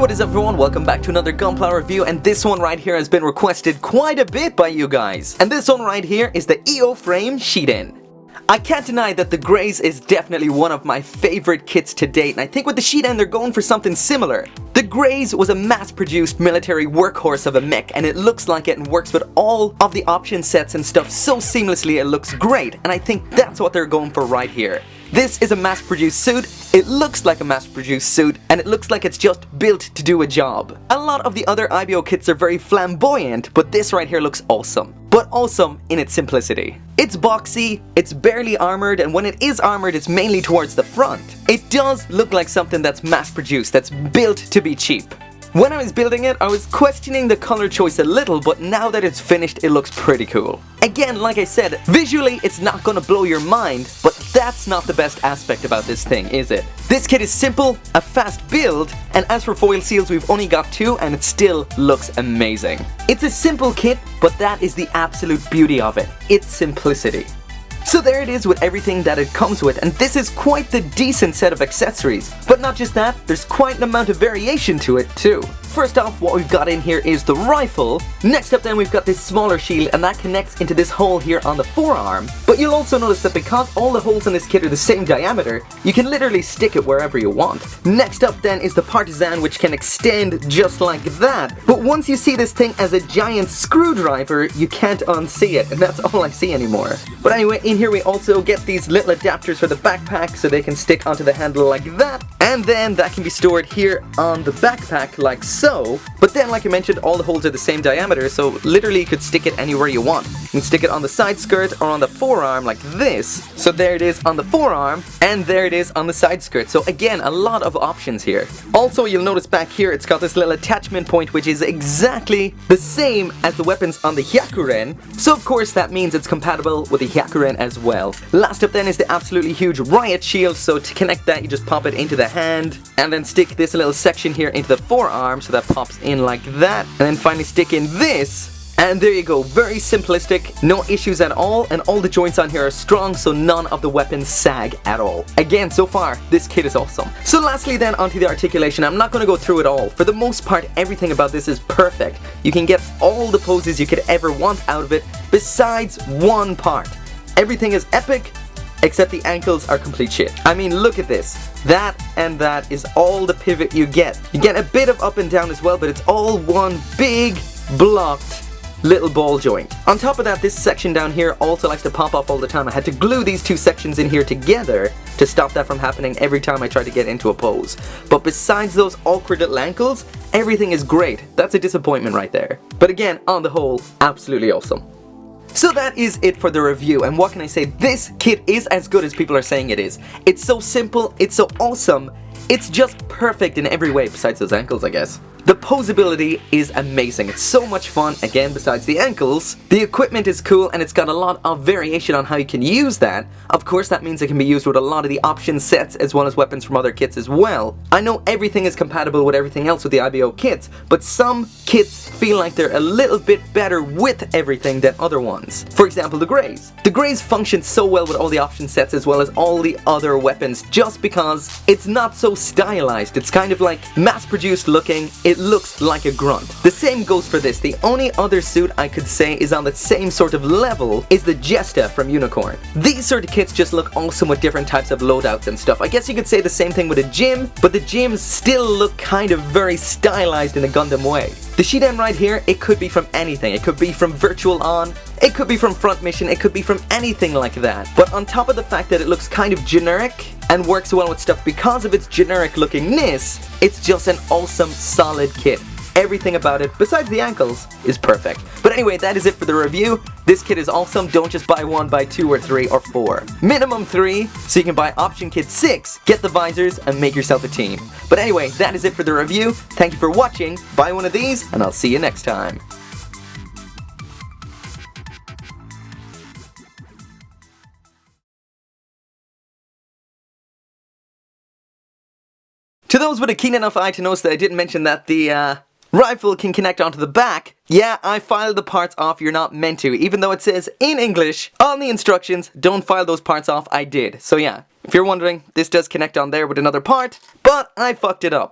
what is up everyone, welcome back to another Gunpla review, and this one right here has been requested quite a bit by you guys. And this one right here is the EO frame Shiden. I can't deny that the Greys is definitely one of my favorite kits to date, and I think with the Shiden they're going for something similar. The Greys was a mass-produced military workhorse of a mech, and it looks like it and works with all of the option sets and stuff so seamlessly it looks great, and I think that's what they're going for right here. This is a mass-produced suit, it looks like a mass-produced suit, and it looks like it's just built to do a job. A lot of the other IBO kits are very flamboyant, but this right here looks awesome. But awesome in its simplicity. It's boxy, it's barely armored, and when it is armored, it's mainly towards the front. It does look like something that's mass-produced, that's built to be cheap. When I was building it, I was questioning the color choice a little, but now that it's finished, it looks pretty cool. Again, like I said, visually it's not gonna blow your mind, but that's not the best aspect about this thing, is it? This kit is simple, a fast build, and as for foil seals, we've only got 2 and it still looks amazing. It's a simple kit, but that is the absolute beauty of it, its simplicity. So there it is with everything that it comes with, and this is quite the decent set of accessories. But not just that, there's quite an amount of variation to it too. First off, what we've got in here is the rifle. Next up then we've got this smaller shield, and that connects into this hole here on the forearm. But you'll also notice that because all the holes in this kit are the same diameter, you can literally stick it wherever you want. Next up then is the partisan, which can extend just like that. But once you see this thing as a giant screwdriver, you can't unsee it, and that's all I see anymore. But anyway, in here we also get these little adapters for the backpack so they can stick onto the handle like that, and then that can be stored here on the backpack like so. But then, like I mentioned, all the holes are the same diameter, so literally you could stick it anywhere you want. You can stick it on the side skirt or on the forearm like this. So there it is on the forearm, and there it is on the side skirt. So again, a lot of options here. Also, you'll notice back here it's got this little attachment point which is exactly the same as the weapons on the Hyakuren. So of course that means it's compatible with the Hyakuren as well. Last up then is the absolutely huge riot shield, so to connect that you just pop it into the hand and then stick this little section here into the forearm so that pops in like that, and then finally stick in this, and there you go. Very simplistic, no issues at all, and all the joints on here are strong so none of the weapons sag at all. Again, so far this kit is awesome. So lastly then onto the articulation. I'm not going to go through it all. For the most part everything about this is perfect. You can get all the poses you could ever want out of it besides one part. Everything is epic, except the ankles are complete shit. I mean, look at this. That and that is all the pivot you get. You get a bit of up and down as well, but it's all one big, blocked little ball joint. On top of that, this section down here also likes to pop off all the time. I had to glue these two sections in here together to stop that from happening every time I tried to get into a pose. But besides those awkward little ankles, everything is great. That's a disappointment right there. But again, on the whole, absolutely awesome. So that is it for the review, and what can I say, this kit is as good as people are saying it is. It's so simple, it's so awesome, it's just perfect in every way besides those ankles, I guess. The posability is amazing, it's so much fun, again besides the ankles. The equipment is cool and it's got a lot of variation on how you can use that. Of course that means it can be used with a lot of the option sets as well as weapons from other kits as well. I know everything is compatible with everything else with the IBO kits, but some kits feel like they're a little bit better with everything than other ones. For example, the Greys. The Greys function so well with all the option sets as well as all the other weapons just because it's not so stylized. It's kind of like mass-produced looking. It looks like a grunt. The same goes for this. The only other suit I could say is on the same sort of level is the Jesta from Unicorn. These sort of kits just look awesome with different types of loadouts and stuff. I guess you could say the same thing with a Jim, but the Jims still look kind of very stylized in a Gundam way. The Shiden right here, it could be from anything. It could be from Virtual On, it could be from Front Mission, it could be from anything like that. But on top of the fact that it looks kind of generic and works well with stuff because of its generic lookingness, it's just an awesome, solid kit. Everything about it, besides the ankles, is perfect. But anyway, that is it for the review. This kit is awesome. Don't just buy 1, buy 2 or 3 or 4. Minimum 3, so you can buy option kit 6, get the visors, and make yourself a team. But anyway, that is it for the review. Thank you for watching. Buy one of these, and I'll see you next time. To those with a keen enough eye to notice that I didn't mention that the rifle can connect onto the back, yeah, I filed the parts off. You're not meant to. Even though it says in English on the instructions, don't file those parts off, I did. So yeah, if you're wondering, this does connect on there with another part, but I fucked it up.